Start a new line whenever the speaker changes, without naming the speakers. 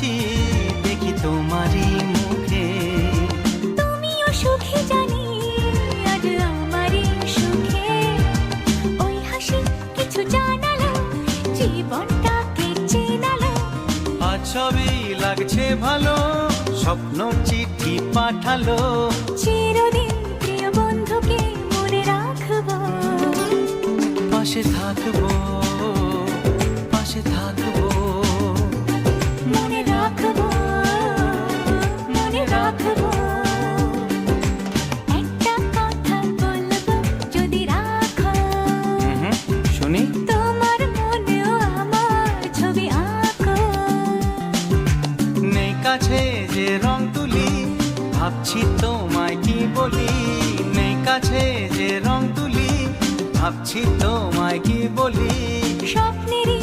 হাসি দেখি তোমারই মুখে।
তুমিও সুখে জানি আজ আমারই সুখে, ওই হাসি কিছু জানালো জীবনটাকে চেনালো।
আজ সবই লাগছে ভালো, স্বপ্ন চিঠি পাঠালো।
চিরদিন প্রিয় বন্ধুকে মনে রাখবো,
পাশে থাকবো, পাশে থাকবো,
মনে রাখবো, মনে রাখবো। একটা কথা বলবো যদি রাখো,
শুনি।
তোমার মনেও আমার ছবি আঁকো।
নেই কাছে যে রং তুলি, ভাবছি তোমায় কি বলি। নেই কাছে যে রং তুলি, ভাবছি তোমায় কি বলি।
স্বপ্নেরই